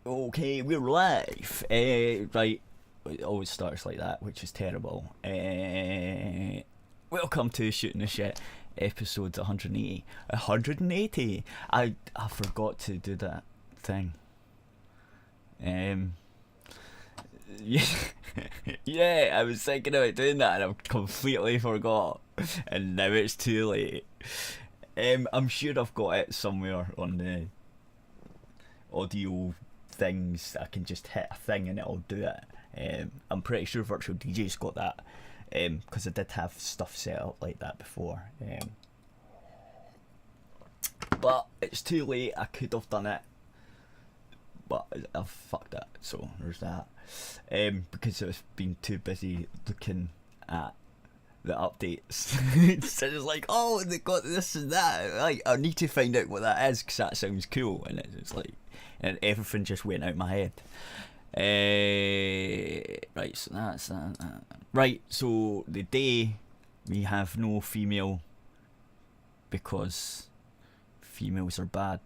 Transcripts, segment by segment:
Okay, we're live. Right, it always starts like that, which is terrible. Welcome to Shooting the Shit, episode 180. 180. I forgot to do that thing. Yeah, yeah, I was thinking about doing that and I completely forgot, and now it's too late. I'm sure I've got it somewhere on the audio things. I can just hit a thing and it'll do it. I'm pretty sure Virtual DJ's got that, because I did have stuff set up like that before. But it's too late. I could have done it, but I've fucked it. So there's that. Because I've been too busy looking at the updates. So it's like, oh, they got this and that. Like, I need to find out what that is because that sounds cool. And it's like, and everything just went out my head. Right, so that's that. Right, so the day we have no female because females are bad.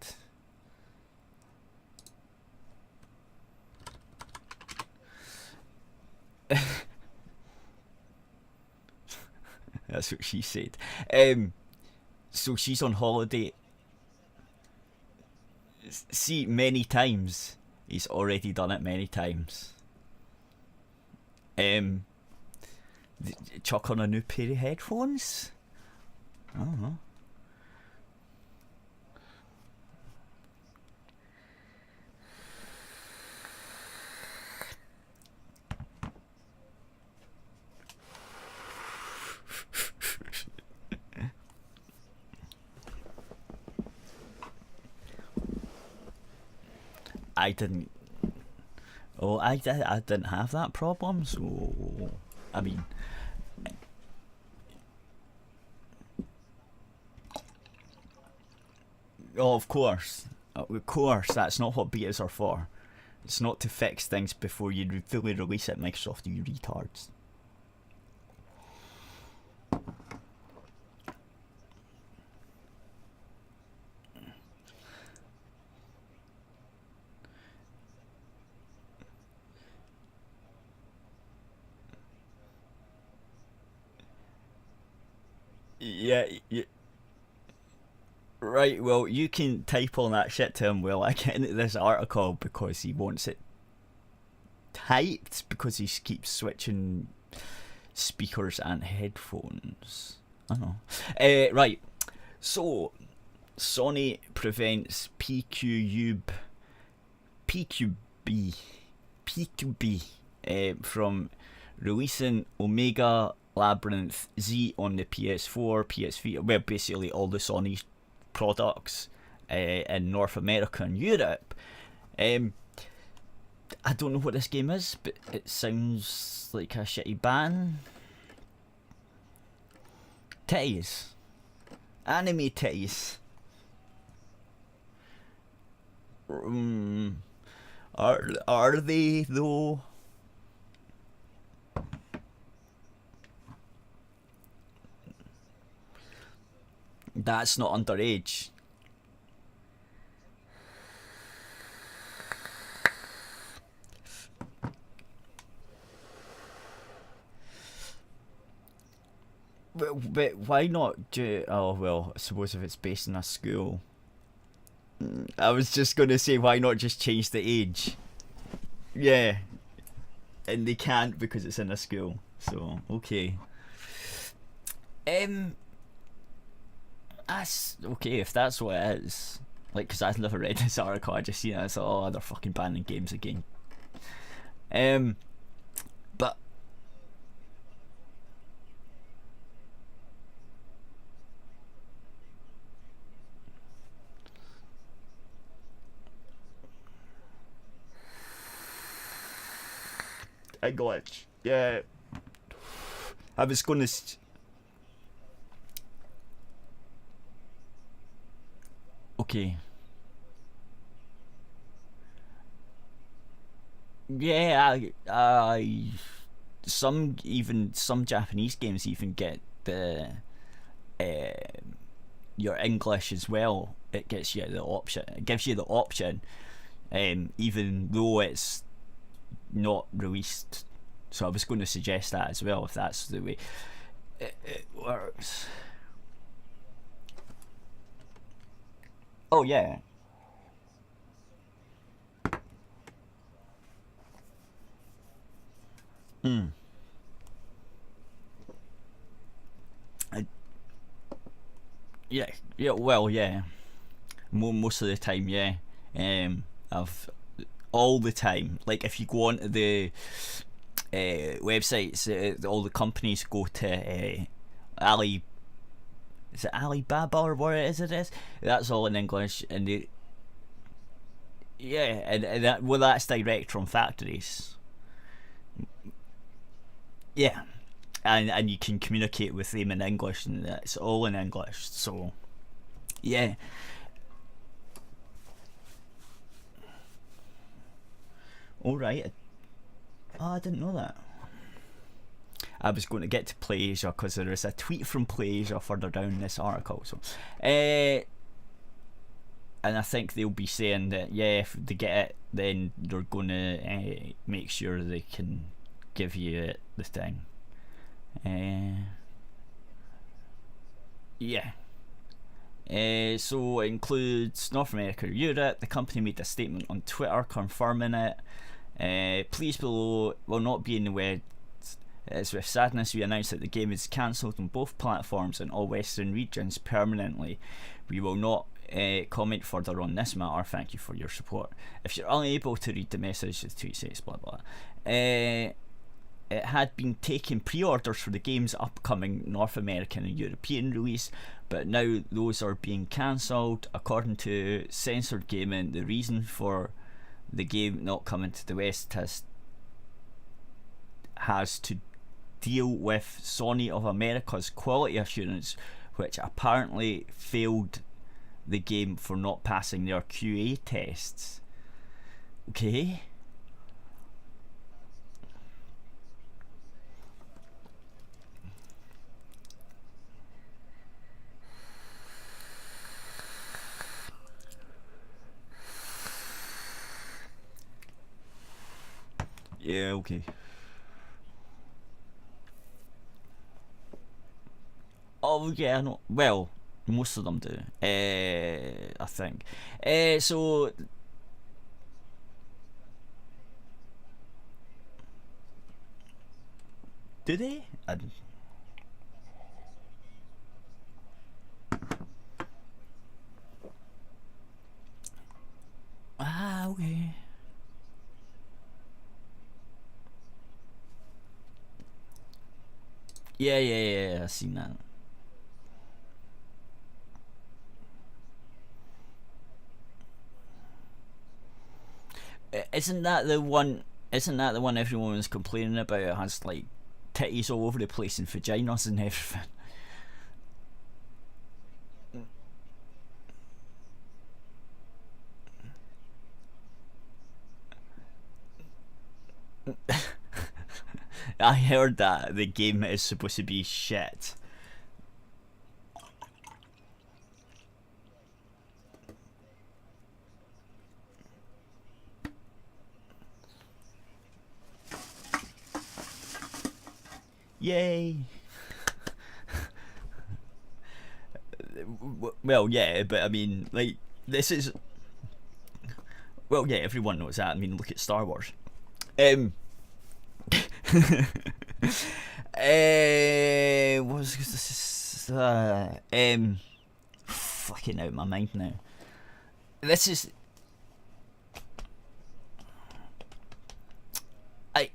That's what she said. So she's on holiday. See, many times. He's already done it many times. Chuck on a new pair of headphones? I don't know. I didn't. Oh, I didn't have that problem, so I mean, oh, of course, that's not what betas are for. It's not to fix things before you fully release it, Microsoft, you retards. Yeah, right, well, you can type all that shit to him while I get into this article because he wants it typed because he keeps switching speakers and headphones. I don't know. Right, so Sony prevents PQB from releasing Omega Labyrinth Z on the PS4, PS Vita, well, basically all the Sony products in North America and Europe. I don't know what this game is, but it sounds like a shitty ban. Titties. Anime titties. Are they though? That's not underage. But why not do? Oh well, I suppose if it's based in a school. I was just gonna say, why not just change the age? Yeah, and they can't because it's in a school. So okay. That's okay if that's what it is. Like, because I've never read this article, I just seen it. I thought, oh, they're fucking banning games again. But I glitch. Yeah, I was gonna. Okay. Yeah, some Japanese games even get the your English as well. It gets you the option. It gives you the option. even though it's not released. So I was going to suggest that as well, if that's the way it works. Oh yeah. Mm. I, yeah, well, yeah. Most of the time, yeah. I've all the time. Like if you go onto the websites, all the companies go to Ali. Is it Alibaba or what it is? That's all in English, and yeah, and that, well, that's direct from factories. Yeah, and you can communicate with them in English, and it's all in English. So yeah. All right. Oh, I didn't know that. I was going to get to PlayAsia because there is a tweet from PlayAsia further down this article. So, and I think they'll be saying that yeah, if they get it, then they're going to make sure they can give you it the thing. Yeah. So it includes North America or Europe. The company made a statement on Twitter confirming it. Please below will not be in the West. It's with sadness we announce that the game is cancelled on both platforms and all Western regions permanently. We will not comment further on this matter. Thank you for your support. If you're unable to read the message, the tweet says blah blah. It had been taking pre-orders for the game's upcoming North American and European release, but now those are being cancelled. According to Censored Gaming, the reason for the game not coming to the West has to deal with Sony of America's quality assurance, which apparently failed the game for not passing their QA tests. Okay. Yeah, okay. Oh yeah, no. Well, most of them do. I think. So do they? Okay. Yeah. I've seen that. Isn't that the one? Isn't that the one everyone was complaining about? It has like titties all over the place and vaginas and everything. I heard that the game is supposed to be shit. Yay! Well, yeah, but I mean, like, this is. Well, yeah, everyone knows that. I mean, look at Star Wars. What was this? Fucking out of my mind now. This is. I.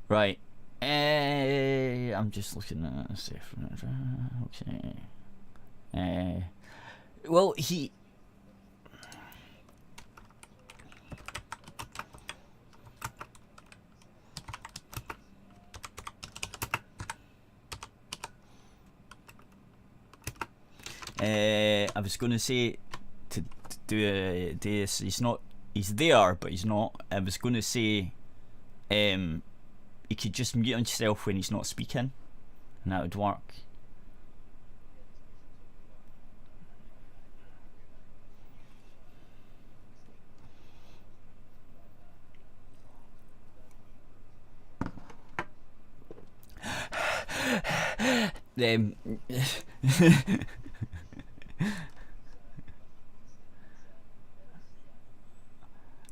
Right. I'm just looking at this. Okay. Well, he. I was going to say to do this. He's there, but he's not. I was going to say, he could just mute himself when he's not speaking, and that would work.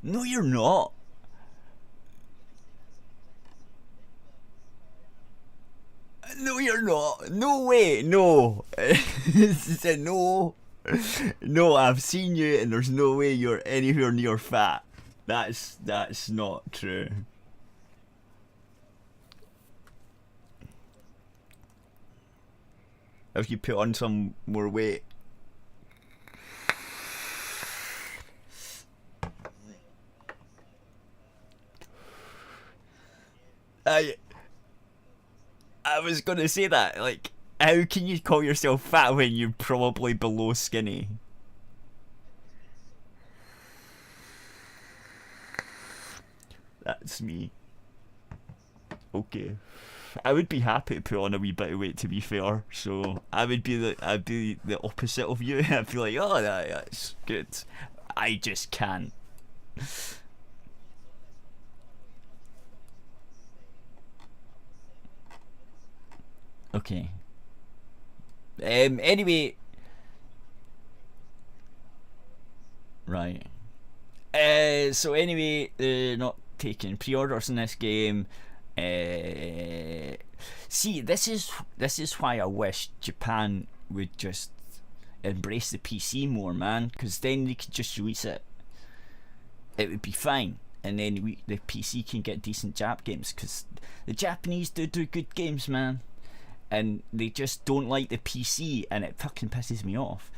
No, you're not. No, you're not. No way. No. No. No, I've seen you, and there's no way you're anywhere near fat. That's not true. If you put on some more weight. I was gonna say that, like, how can you call yourself fat when you're probably below skinny? That's me. Okay. I would be happy to put on a wee bit of weight, to be fair. So I'd be the opposite of you. I'd be like, oh, that's good. I just can't. Okay. Anyway. Right. So anyway, not taking pre-orders in this game. See, this is why I wish Japan would just embrace the PC more, man. Because then they could just release it. It would be fine, and then the PC can get decent Jap games. Because the Japanese do good games, man. And they just don't like the PC, and it fucking pisses me off.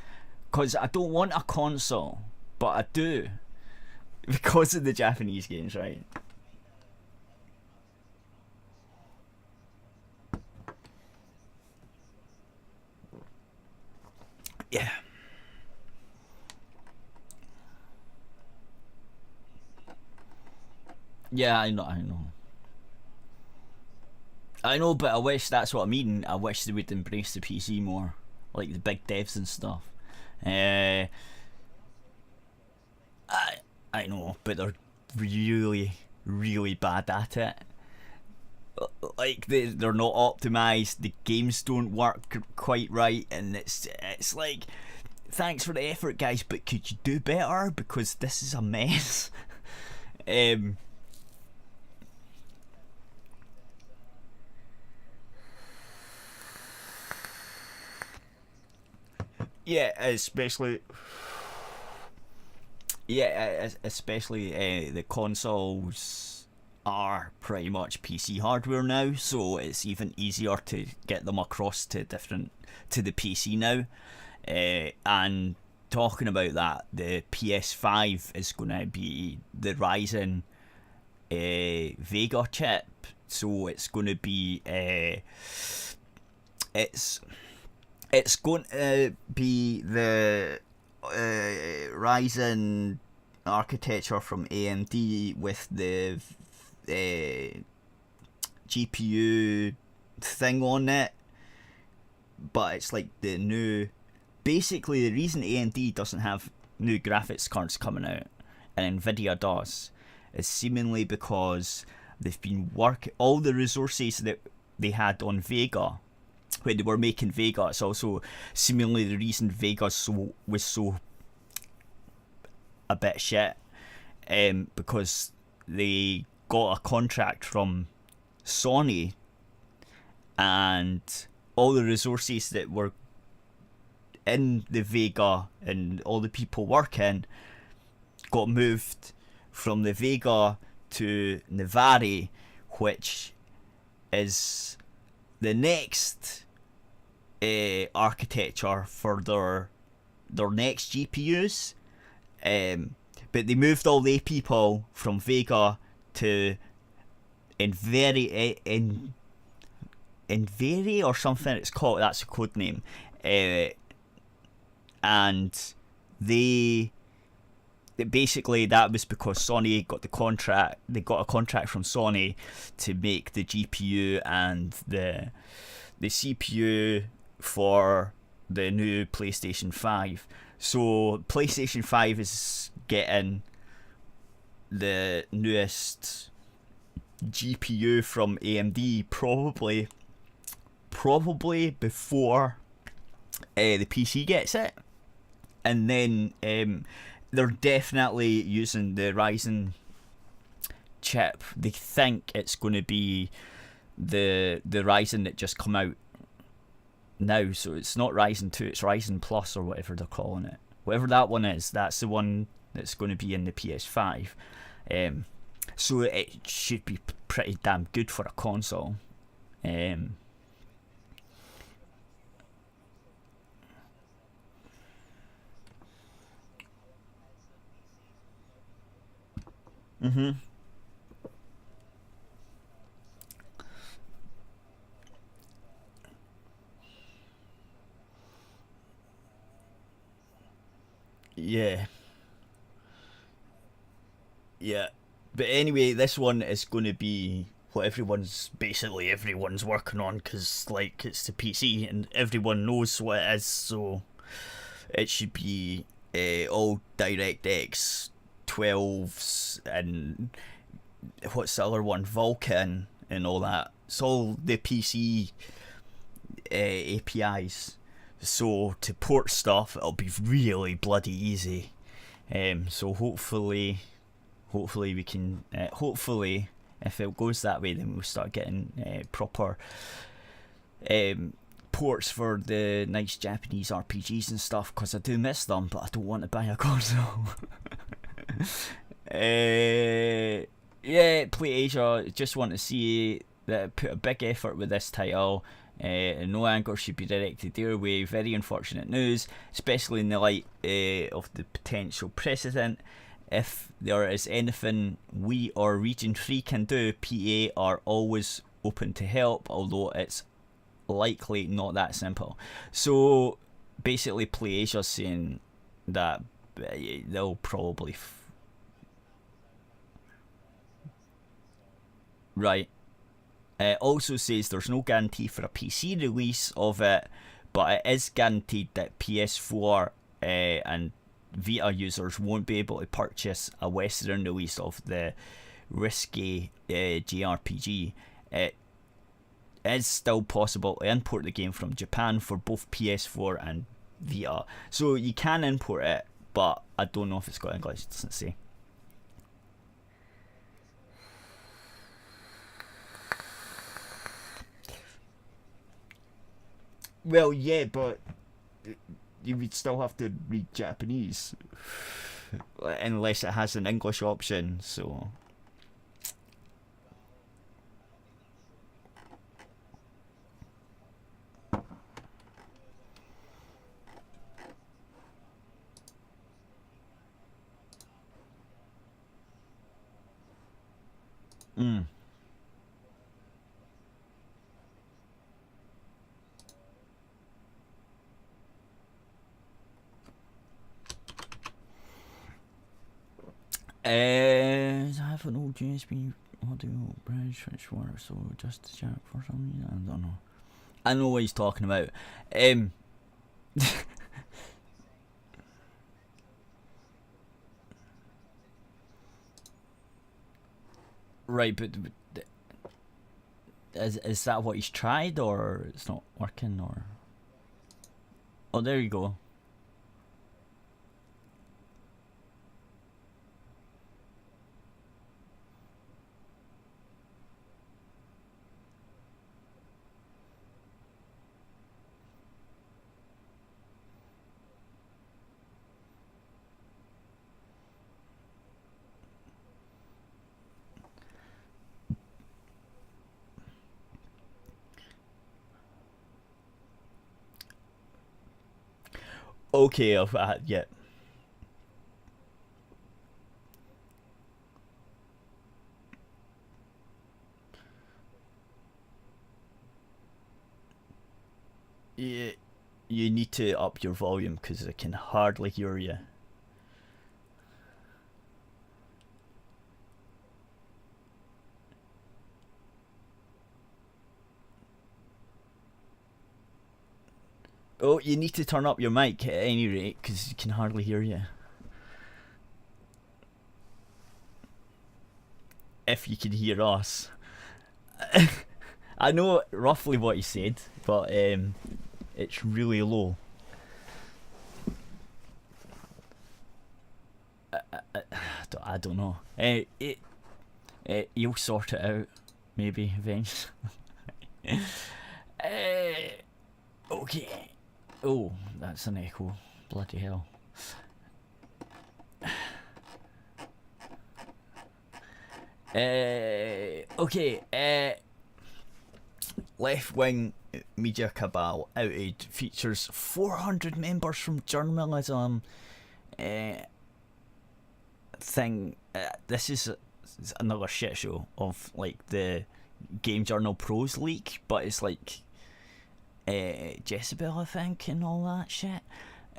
Because I don't want a console, but I do. Because of the Japanese games, right? Yeah. Yeah, I know. I know, but I wish that's what I mean. I wish they would embrace the PC more, like the big devs and stuff. Uh, I know, but they're really, really bad at it. Like they're not optimized. The games don't work quite right, and it's like, thanks for the effort, guys, but could you do better? Because this is a mess. um. Yeah, especially the consoles are pretty much PC hardware now, so it's even easier to get them across to the PC now. And talking about that, the PS5 is going to be the Ryzen Vega chip, so it's going to be it's going to be the Ryzen architecture from AMD with the GPU thing on it, but it's like the new. Basically, the reason AMD doesn't have new graphics cards coming out and Nvidia does is seemingly because they've been all the resources that they had on Vega when they were making Vega. It's also seemingly the reason Vega was so a bit shit, because they got a contract from Sony, and all the resources that were in the Vega and all the people working got moved from the Vega to Navari, which is the next architecture for their next GPUs. But they moved all the people from Vega to Enveri or something it's called. That's a code name. and they basically that was because Sony got the contract. They got a contract from Sony to make the GPU and the CPU for the new PlayStation 5. So PlayStation 5 is getting the newest GPU from AMD probably before the PC gets it, and then they're definitely using the Ryzen chip. They think it's going to be the Ryzen that just come out now, so it's not Ryzen 2, it's Ryzen Plus or whatever they're calling it. Whatever that one is, that's the one that's going to be in the PS5. So it should be pretty damn good for a console. Mhm. Yeah. Yeah. But anyway, this one is going to be what everyone's working on, because like it's the PC and everyone knows what it is, so it should be all DirectX 12s and what's the other one, Vulkan and all that. It's all the PC APIs. So to port stuff, it'll be really bloody easy. So hopefully we can. Hopefully, if it goes that way, then we'll start getting proper ports for the nice Japanese RPGs and stuff. Because I do miss them, but I don't want to buy a console. Yeah, Play Asia. Just want to see that put a big effort with this title. And no anger should be directed their way. Very unfortunate news, especially in the light of the potential precedent. If there is anything we or Region 3 can do, PA are always open to help, although it's likely not that simple. So basically, Play Asia's saying that they'll probably right. It also says there's no guarantee for a PC release of it, but it is guaranteed that PS4 and Vita users won't be able to purchase a Western release of the risky JRPG. It is still possible to import the game from Japan for both PS4 and Vita. So you can import it, but I don't know if it's got English, it doesn't say. Well, yeah, but you would still have to read Japanese unless it has an English option. So, mm. I have an old USB audio bridge which works, so just to check for some reason. I don't know. I know what he's talking about. Um, right, but is that what he's tried, or it's not working, or? Oh, there you go. Okay, yeah. Yeah, You need to up your volume because I can hardly hear you. Oh, you need to turn up your mic at any rate because you can hardly hear you. If you can hear us. I know roughly what you said, but it's really low. I don't know. You'll sort it out, maybe eventually. Okay. Oh, that's an echo. Bloody hell. Okay. Left-wing media cabal outage features 400 members from journalism thing. This is another shit show of like the Game Journal Pros leak, but it's like Jezebel, I think, and all that shit.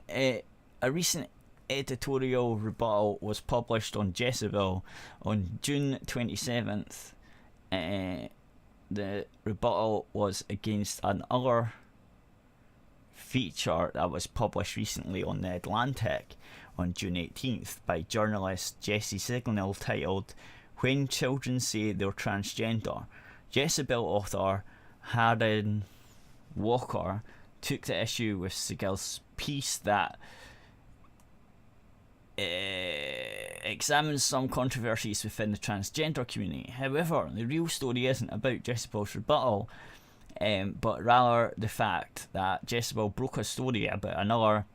A recent editorial rebuttal was published on Jezebel on June 27th. The rebuttal was against another feature that was published recently on The Atlantic on June 18th by journalist Jesse Signal, titled "When Children Say They're Transgender." Jezebel author Haran Walker took the issue with Sigel's piece that examines some controversies within the transgender community. However, the real story isn't about Jezebel's rebuttal, but rather the fact that Jezebel broke a story about another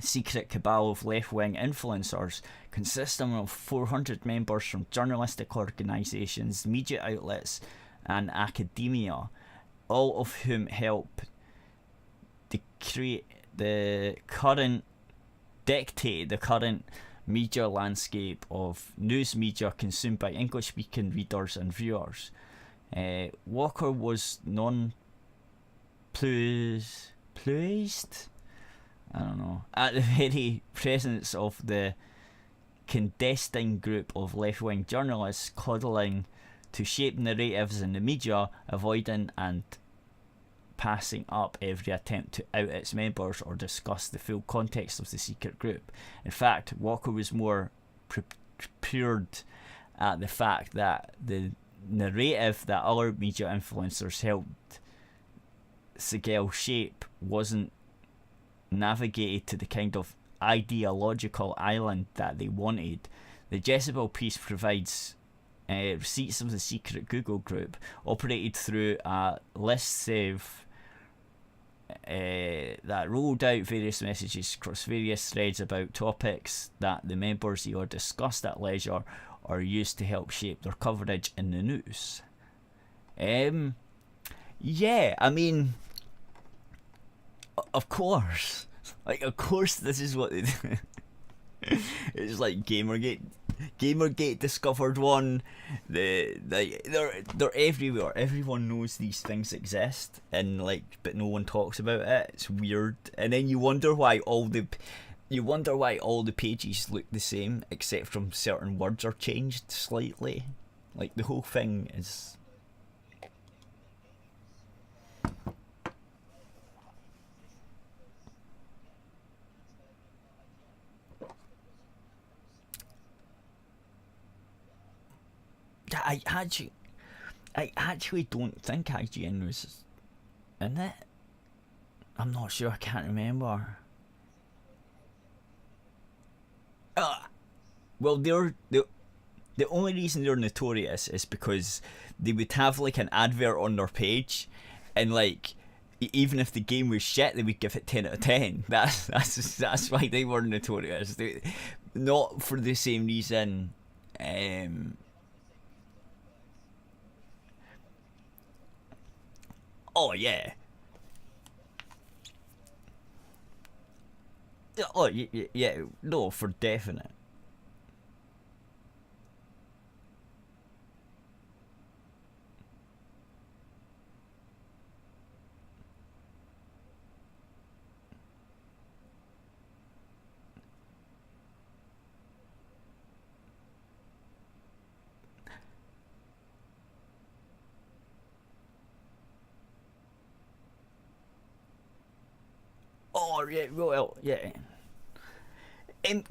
secret cabal of left-wing influencers consisting of 400 members from journalistic organisations, media outlets and academia, all of whom help dictate the current media landscape of news media consumed by English-speaking readers and viewers. Walker was nonplussed, I don't know, at the very presence of the clandestine group of left-wing journalists coddling to shape narratives in the media, avoiding and passing up every attempt to out its members or discuss the full context of the secret group. In fact, Walker was more prepared at the fact that the narrative that other media influencers helped Sigel shape wasn't navigated to the kind of ideological island that they wanted. The Jezebel piece provides receipts of the secret Google group operated through a listserv that rolled out various messages across various threads about topics that the members either discussed at leisure or used to help shape their coverage in the news. Yeah, I mean, of course. Like, of course this is what they do. It's like Gamergate discovered one. They're everywhere. Everyone knows these things exist, and like, but no one talks about it. It's weird, and then you wonder why all the pages look the same, except from certain words are changed slightly. Like, the whole thing is. I actually don't think IGN was in it. I'm not sure. I can't remember. Well, the only reason they're notorious is because they would have like an advert on their page, and like, even if the game was shit, they would give it 10 out of 10. That's why they were notorious. Not for the same reason. Oh yeah. Oh yeah. No, for definite. Oh yeah, well yeah. Can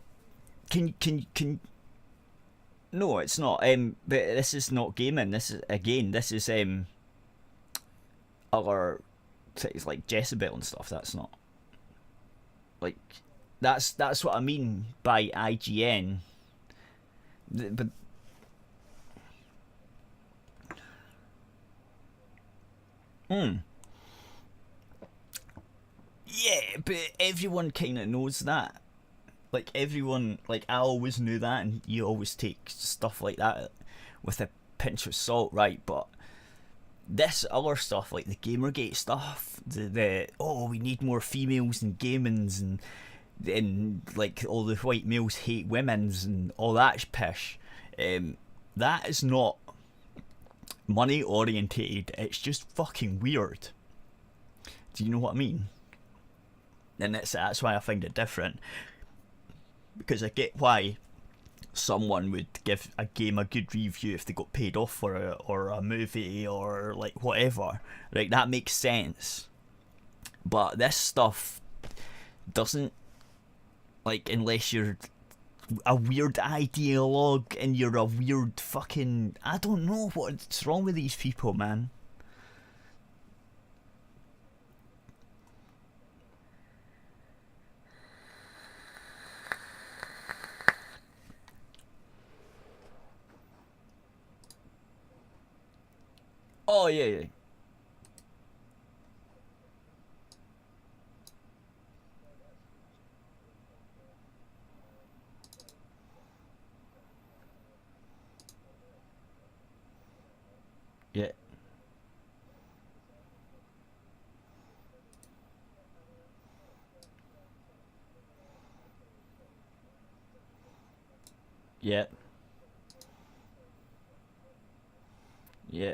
no, it's not. But this is not gaming. This is other things like Jezebel and stuff. That's not like that's what I mean by IGN. But yeah, but everyone kind of knows that. Like everyone, like I always knew that, and you always take stuff like that with a pinch of salt, right? But this other stuff, like the Gamergate stuff, the oh, we need more females in gamings, and like all the white males hate women's and all that pish. That is not money orientated. It's just fucking weird. Do you know what I mean? And that's why I find it different. Because I get why someone would give a game a good review if they got paid off for it, or a movie, or like whatever. Right, that makes sense. But this stuff doesn't, like, unless you're a weird ideologue and you're a weird fucking, I don't know what's wrong with these people, man. Oh yeah, yeah. Yeah. Yeah. Yeah.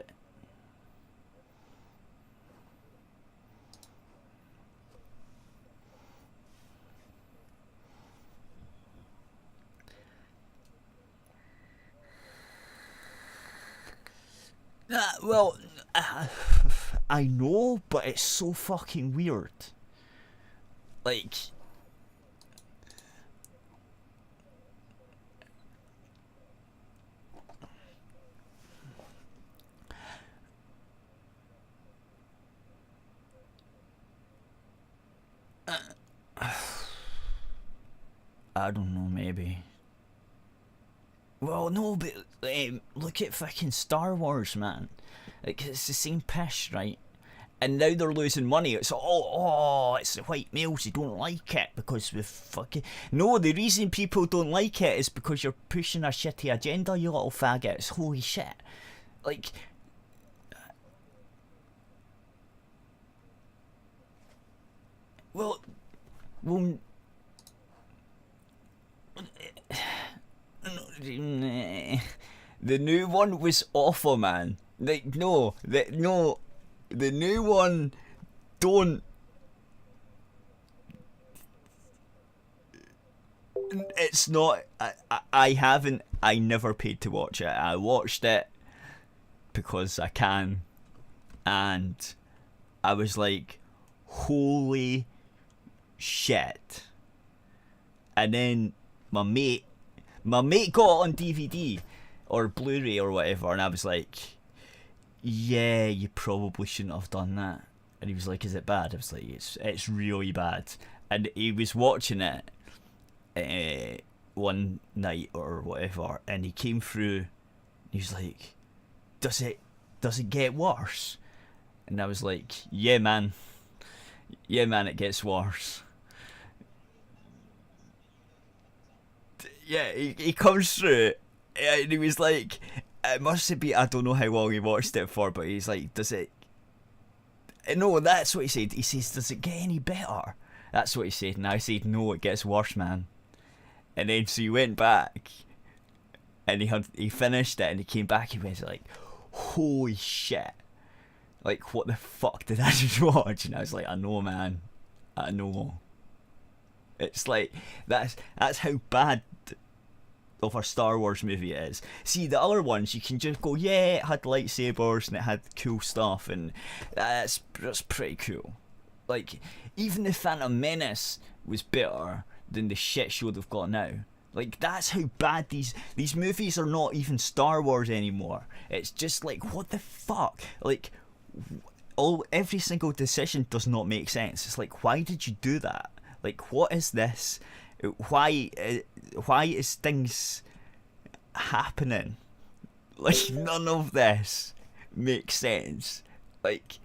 Well, I know, but it's so fucking weird. Like, I don't know, maybe. Well, no, but look at fucking Star Wars, man. Like, it's the same pish, right? And now they're losing money. It's it's the white males who don't like it because we've fucking. No, the reason people don't like it is because you're pushing a shitty agenda, you little faggots. Holy shit. Like. Well. Well. The new one was awful, man. Like, no, the new one, don't. It's not. I haven't. I never paid to watch it. I watched it because I can, and I was like, holy shit. And then my mate got it on DVD or Blu-ray or whatever, and I was like, yeah, you probably shouldn't have done that. And he was like, is it bad? I was like, it's really bad. And he was watching it one night or whatever, and he came through, he was like, does it get worse? And I was like, yeah man, it gets worse. Yeah, he comes through, and he was like, it must be, I don't know how long he watched it for, but he's like, does it, no, that's what he said. He says, does it get any better? That's what he said, and I said, no, it gets worse, man. And then so he went back, and he finished it, and he came back, and he was like, holy shit, like, what the fuck did I just watch? And I was like, I know, man, I know. It's like, that's how bad of a Star Wars movie it is. See, the other ones, you can just go, yeah, it had lightsabers and it had cool stuff, and that's pretty cool. Like, even the Phantom Menace was better than the shit show they've got now. Like, that's how bad these movies are. Not even Star Wars anymore. It's just like, what the fuck? Like, every single decision does not make sense. It's like, why did you do that? Like, what is this? Why is things happening? Like, none of this makes sense. Like,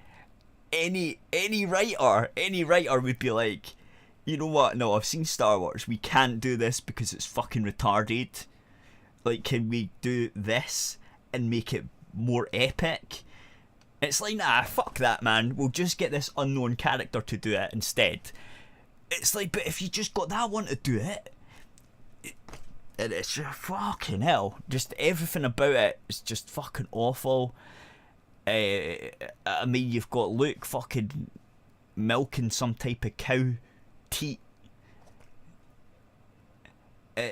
any writer would be like, you know what? No, I've seen Star Wars. We can't do this because it's fucking retarded. Like, can we do this and make it more epic? It's like, nah, fuck that, man. We'll just get this unknown character to do it instead. It's like, but if you just got that one to do it, and it's just fucking hell. Just everything about it is just fucking awful. I mean, you've got Luke fucking milking some type of cow teat. No,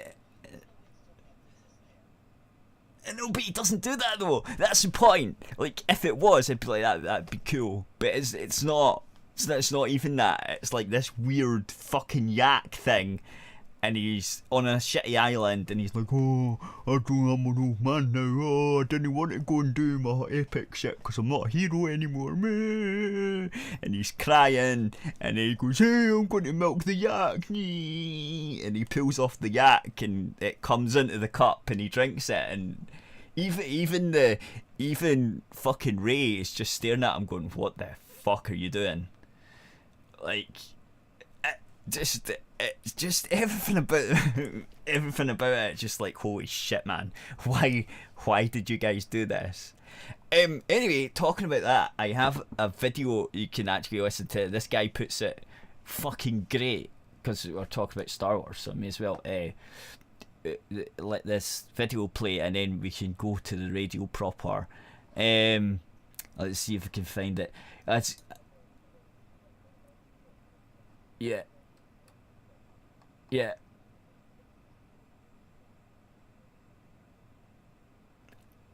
but he doesn't do that though. That's the point. Like, if it was, I'd be like, that'd be cool. But it's not. It's not even that. It's like this weird fucking yak thing. And he's on a shitty island, and he's like, oh, I'm an old man now. Oh, I didn't want to go and do my epic shit because I'm not a hero anymore. And he's crying, and then he goes, hey, I'm going to milk the yak. And he pulls off the yak, and it comes into the cup, and he drinks it. And even fucking Ray is just staring at him, going, what the fuck are you doing? Like, just everything about it, just like, holy shit, man, why did you guys do this? Anyway, talking about that, I have a video you can actually listen to. This guy puts it fucking great, because we're talking about Star Wars, so I may as well let this video play, and then we can go to the radio proper. Let's see if I can find it. Yeah.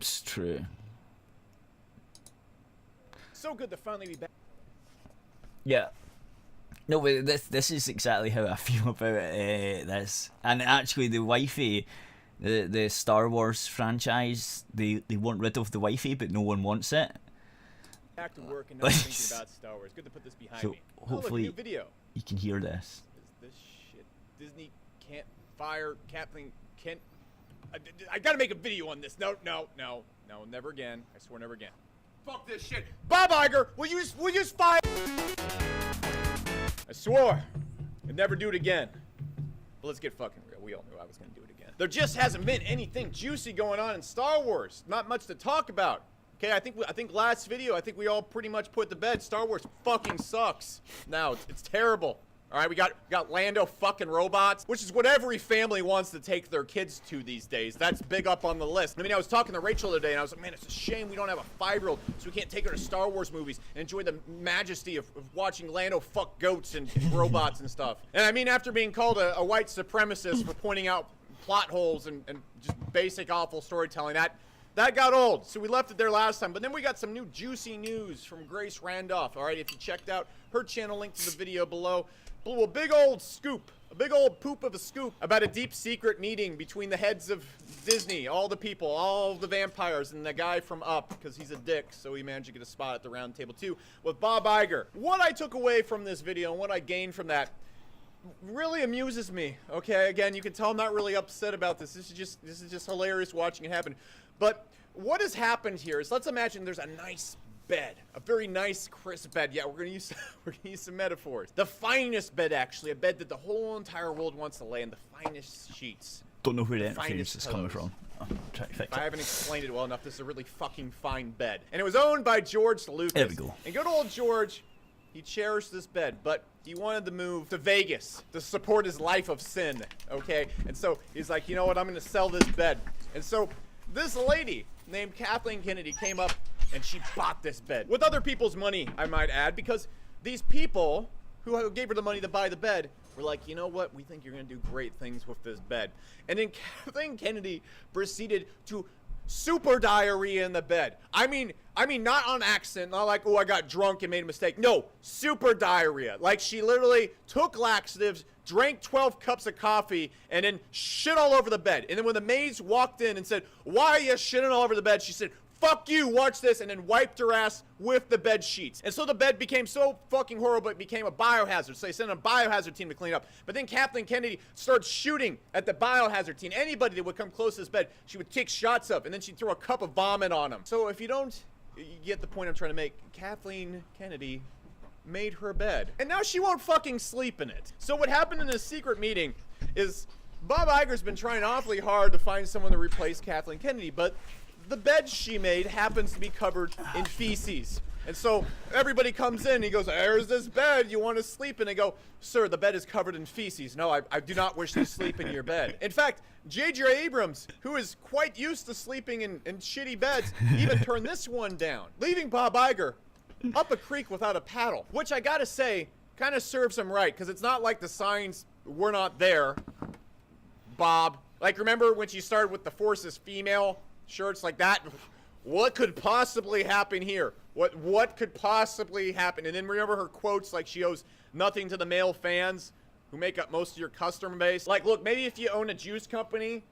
It's true. So good to finally be back. Yeah. No, but this is exactly how I feel about this. And actually, the wifey, the Star Wars franchise, they want rid of the wifey, but no one wants it. Back to work and not thinking about Star Wars. Good to put this behind me. Hopefully, new video. You can hear this. Is this shit? Disney can't fire Kathleen Kent. I gotta make a video on this. No, never again. I swear, never again. Fuck this shit. Bob Iger, will you fire? I swore I'd never do it again. But let's get fucking real. We all knew I was gonna do it again. There just hasn't been anything juicy going on in Star Wars. Not much to talk about. Okay, I think last video, I think we all pretty much put to bed. Star Wars fucking sucks. Now it's terrible. All right, we got Lando fucking robots, which is what every family wants to take their kids to these days. That's big up on the list. I mean, I was talking to Rachel the other day, and I was like, man, it's a shame we don't have a 5-year-old, so we can't take her to Star Wars movies and enjoy the majesty of watching Lando fuck goats and robots and stuff. And I mean, after being called a white supremacist for pointing out plot holes and just basic awful storytelling, that got old, so we left it there last time. But then we got some new juicy news from Grace Randolph. All right, if you checked out her channel, link to the video below. Blew a big old scoop, a big old poop of a scoop about a deep secret meeting between the heads of Disney, all the people, all the vampires, and the guy from Up, because he's a dick, so he managed to get a spot at the round table too, with Bob Iger. What I took away from this video and what I gained from that really amuses me. Okay, again, you can tell I'm not really upset about this. This is just hilarious watching it happen. But what has happened here is, let's imagine there's a nice bed, a very nice, crisp bed. Yeah, we're gonna use some metaphors. The finest bed, actually, a bed that the whole entire world wants to lay in. The finest sheets. Don't know where the interference is coming from. If I haven't explained it well enough, this is a really fucking fine bed, and it was owned by George Lucas. There we go. And good old George, he cherished this bed, but he wanted to move to Vegas to support his life of sin. Okay, and so he's like, you know what? I'm gonna sell this bed. And so this lady named Kathleen Kennedy came up and she bought this bed with other people's money, I might add, because these people who gave her the money to buy the bed were like, you know what, we think you're gonna do great things with this bed. And then Kathleen Kennedy proceeded to super diarrhea in the bed. I mean, not on accident, not like, oh, I got drunk and made a mistake. No, super diarrhea. Like, she literally took laxatives, drank 12 cups of coffee, and then shit all over the bed. And then when the maids walked in and said, why are you shitting all over the bed? She said, fuck you, watch this, and then wiped her ass with the bed sheets. And so the bed became so fucking horrible, it became a biohazard. So they sent a biohazard team to clean it up. But then Kathleen Kennedy started shooting at the biohazard team. Anybody that would come close to this bed, she would take shots of, and then she'd throw a cup of vomit on them. So if you don't get the point I'm trying to make, Kathleen Kennedy made her bed. And now she won't fucking sleep in it. So what happened in this secret meeting is Bob Iger's been trying awfully hard to find someone to replace Kathleen Kennedy, but the bed she made happens to be covered in feces. And so everybody comes in, he goes, there's this bed, you want to sleep in? They go, sir, the bed is covered in feces. No, I do not wish to sleep in your bed. In fact, J.J. Abrams, who is quite used to sleeping in shitty beds, even turned this one down, leaving Bob Iger up a creek without a paddle. Which I gotta say, kind of serves him right, because it's not like the signs were not there, Bob. Like, remember when she started with the Force is female shirts like that? What could possibly happen here? What could possibly happen? And then remember her quotes, like she owes nothing to the male fans who make up most of your customer base. Like, look, maybe if you own a juice company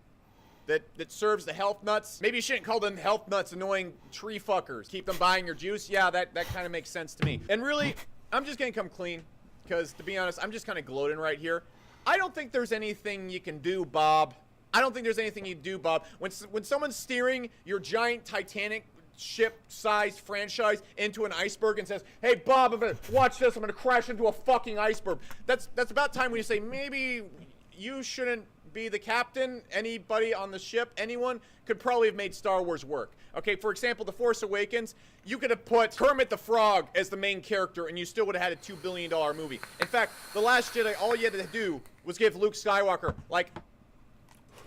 that serves the health nuts, maybe you shouldn't call them health nuts, annoying tree fuckers. Keep them buying your juice. Yeah, that kind of makes sense to me. And really, I'm just gonna come clean, because to be honest, I'm just kind of gloating right here. I don't think there's anything you can do, Bob. I don't think there's anything you do, Bob. When someone's steering your giant Titanic ship-sized franchise into an iceberg and says, hey, Bob, I'm gonna watch this, I'm gonna crash into a fucking iceberg. That's about time when you say, maybe you shouldn't be the captain. Anybody on the ship, anyone, could probably have made Star Wars work. Okay, for example, The Force Awakens, you could have put Kermit the Frog as the main character and you still would have had a $2 billion movie. In fact, The Last Jedi, all you had to do was give Luke Skywalker, like,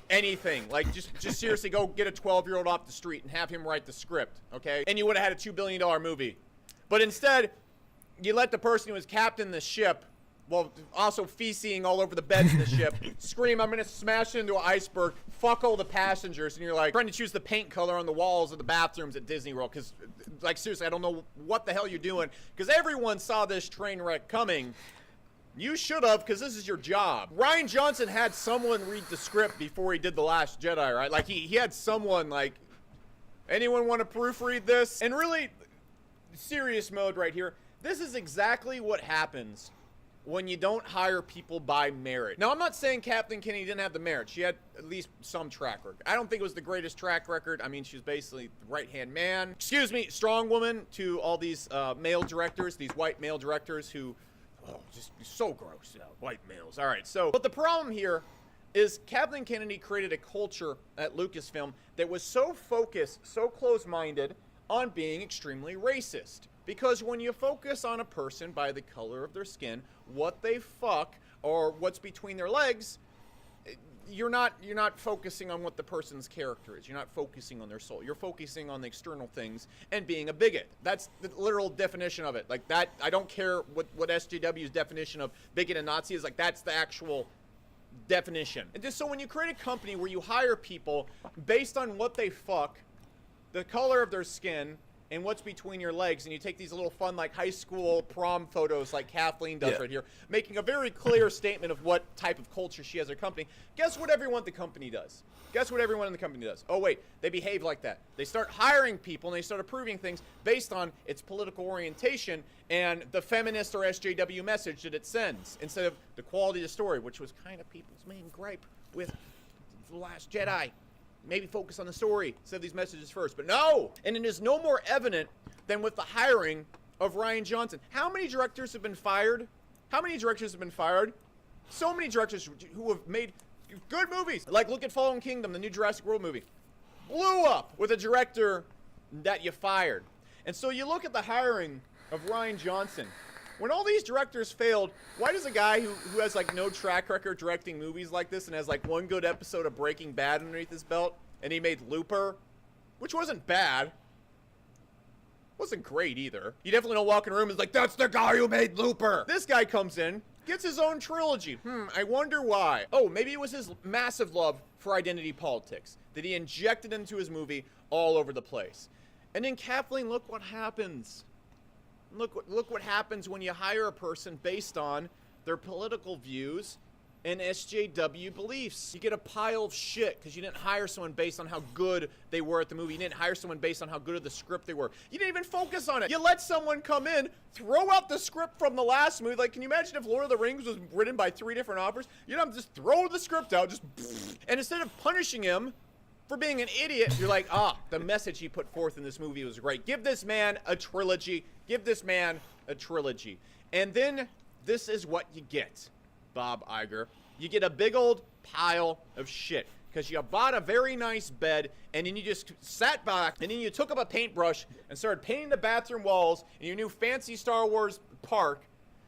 anything. Like, just seriously go get a 12-year-old off the street and have him write the script, okay? And you would have had a $2 billion movie. But instead, you let the person who was captain the ship, well, also feces all over the beds in the ship, scream, I'm gonna smash into an iceberg, fuck all the passengers, and you're like trying to choose the paint color on the walls of the bathrooms at Disney World, because, like, seriously, I don't know what the hell you're doing, because everyone saw this train wreck coming. You should have, because this is your job. Rian Johnson had someone read the script before he did The Last Jedi, right? Like, he had someone, like, anyone want to proofread this? And really, serious mode right here, this is exactly what happens when you don't hire people by merit. Now, I'm not saying Kathleen Kennedy didn't have the merit. She had at least some track record. I don't think it was the greatest track record. I mean, she was basically the right-hand man. Excuse me, strong woman to all these male directors, these white male directors who, oh, just so gross, white males. All right, so, but the problem here is Kathleen Kennedy created a culture at Lucasfilm that was so focused, so close-minded on being extremely racist. Because when you focus on a person by the color of their skin, what they fuck, or what's between their legs, you're not focusing on what the person's character is. You're not focusing on their soul. You're focusing on the external things and being a bigot. That's the literal definition of it. Like that, I don't care what SJW's definition of bigot and Nazi is. Like, that's the actual definition. And just so when you create a company where you hire people based on what they fuck, the color of their skin, and what's between your legs, and you take these little fun, like, high school prom photos like Kathleen does right here, making a very clear statement of what type of culture she has at her company. Guess what everyone at the company does? Guess what everyone in the company does? Oh, wait, they behave like that. They start hiring people, and they start approving things based on its political orientation and the feminist or SJW message that it sends, instead of the quality of the story, which was kind of people's main gripe with The Last Jedi. Maybe focus on the story instead of these messages first. But no! And it is no more evident than with the hiring of Rian Johnson. How many directors have been fired? How many directors have been fired? So many directors who have made good movies. Like, look at Fallen Kingdom, the new Jurassic World movie. Blew up with a director that you fired. And so you look at the hiring of Rian Johnson. When all these directors failed, why does a guy who has, like, no track record directing movies like this and has, like, one good episode of Breaking Bad underneath his belt, and he made Looper, which wasn't bad, wasn't great either. You definitely don't walk in a room and it's like, that's the guy who made Looper. This guy comes in, Gets his own trilogy. I wonder why. Oh, maybe it was his massive love for identity politics that he injected into his movie all over the place. And then Kathleen, look what happens. Look what happens when you hire a person based on their political views and SJW beliefs. You get a pile of shit because you didn't hire someone based on how good they were at the movie. You didn't hire someone based on how good of the script they were. You didn't even focus on it. You let someone come in, throw out the script from the last movie. Like, can you imagine if Lord of the Rings was written by 3 different authors? You know, just throw the script out, and instead of punishing him for being an idiot, you're like, the message he put forth in this movie was great. Give this man a trilogy. Give this man a trilogy. And then this is what you get, Bob Iger. You get a big old pile of shit because you bought a very nice bed and then you just sat back and then you took up a paintbrush and started painting the bathroom walls in your new fancy Star Wars park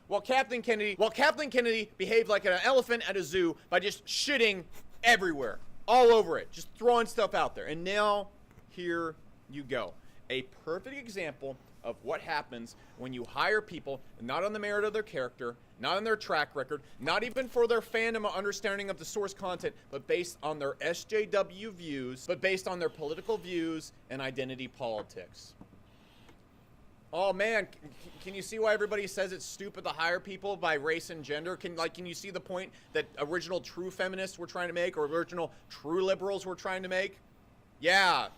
while Kathleen Kennedy behaved like an elephant at a zoo by just shitting everywhere, all over it, just throwing stuff out there. And now here you go. A perfect example of what happens when you hire people not on the merit of their character, not on their track record, not even for their fandom or understanding of the source content, but based on their SJW views, but based on their political views and identity politics. Oh man, can you see why everybody says it's stupid to hire people by race and gender? Can you see the point that original true feminists were trying to make, or original true liberals were trying to make? Yeah.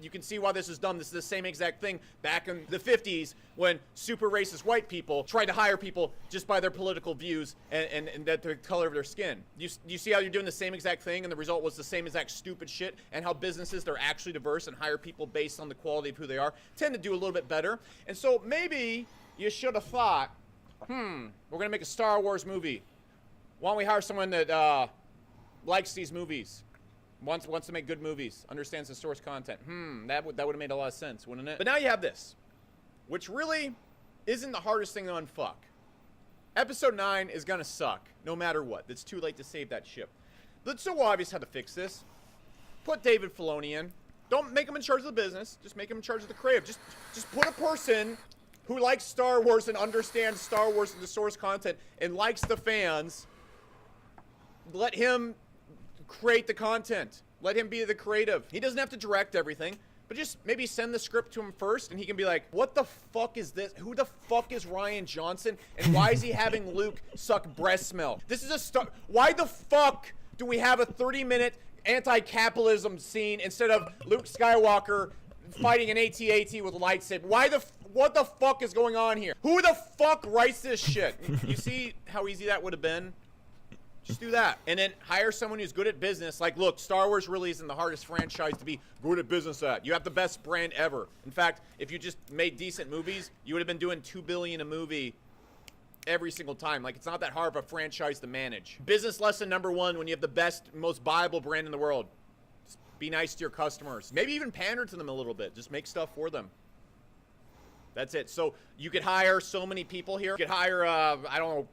You can see why this is dumb. This is the same exact thing back in the 50s when super racist white people tried to hire people just by their political views and the color of their skin. You see how you're doing the same exact thing and the result was the same exact stupid shit, and how businesses that are actually diverse and hire people based on the quality of who they are tend to do a little bit better. And so maybe you should have thought, we're going to make a Star Wars movie. Why don't we hire someone that likes these movies? Wants to make good movies, understands the source content. That would have made a lot of sense, wouldn't it? But now you have this, which really isn't the hardest thing to unfuck. Episode 9 is gonna suck, no matter what. It's too late to save that ship. It's so obvious how to fix this. Put David Filoni in. Don't make him in charge of the business. Just make him in charge of the creative. Just put a person who likes Star Wars and understands Star Wars and the source content and likes the fans. Let him create the content. Let him be the creative. He doesn't have to direct everything, but just maybe send the script to him first and he can be like, what the fuck is this? Who the fuck is Rian Johnson? And why is he having Luke suck breast milk? This is a why the fuck do we have a 30-minute anti-capitalism scene instead of Luke Skywalker fighting an AT-AT with a lightsaber? What the fuck is going on here? Who the fuck writes this shit? You see how easy that would have been? Just do that. And then hire someone who's good at business. Like, look, Star Wars really isn't the hardest franchise to be good at business at. You have the best brand ever. In fact, if you just made decent movies, you would have been doing $2 billion a movie every single time. Like, it's not that hard of a franchise to manage. Business lesson number 1 when you have the best, most viable brand in the world. Just be nice to your customers. Maybe even pander to them a little bit. Just make stuff for them. That's it. So you could hire so many people here. You could hire, I don't know,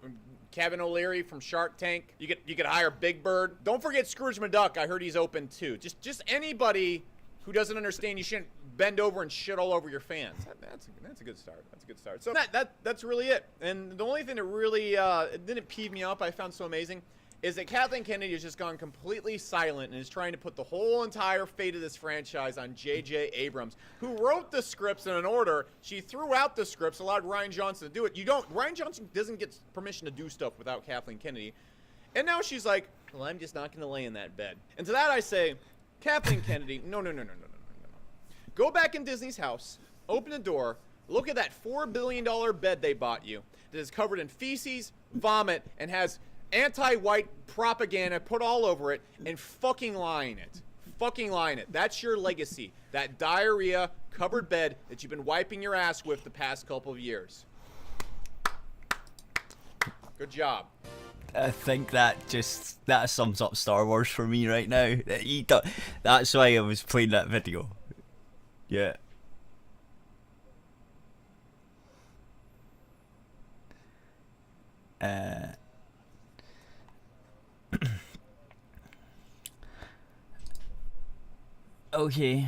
Kevin O'Leary from Shark Tank. You could hire Big Bird. Don't forget Scrooge McDuck. I heard he's open too. Just anybody who doesn't understand you shouldn't bend over and shit all over your fans. That's a good start. That's a good start. So that's really it. And the only thing that really didn't peeve me off, I found so amazing, is that Kathleen Kennedy has just gone completely silent and is trying to put the whole entire fate of this franchise on J.J. Abrams, who wrote the scripts in an order. She threw out the scripts, allowed Rian Johnson to do it. Rian Johnson doesn't get permission to do stuff without Kathleen Kennedy. And now she's like, well, I'm just not going to lay in that bed. And to that I say, Kathleen Kennedy, no. Go back in Disney's house, open the door, look at that $4 billion bed they bought you that is covered in feces, vomit, and has anti-white propaganda put all over it, and fucking lie in it. Fucking lie in it. That's your legacy. That diarrhea covered bed that you've been wiping your ass with the past couple of years. Good job. I think that sums up Star Wars for me right now. That's why I was playing that video. Yeah. Okay.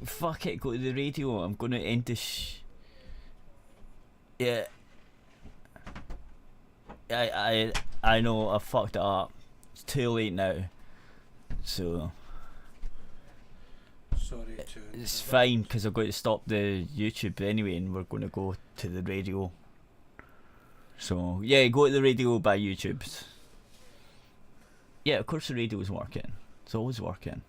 Fuck it, go to the radio. I'm gonna end this. Yeah. I know I fucked it up. It's too late now. So Sorry to. it's fine because I'm going to stop the YouTube anyway, and we're going to go to the radio. So yeah, go to the radio by YouTube. Yeah, of course the radio's working. It's always working.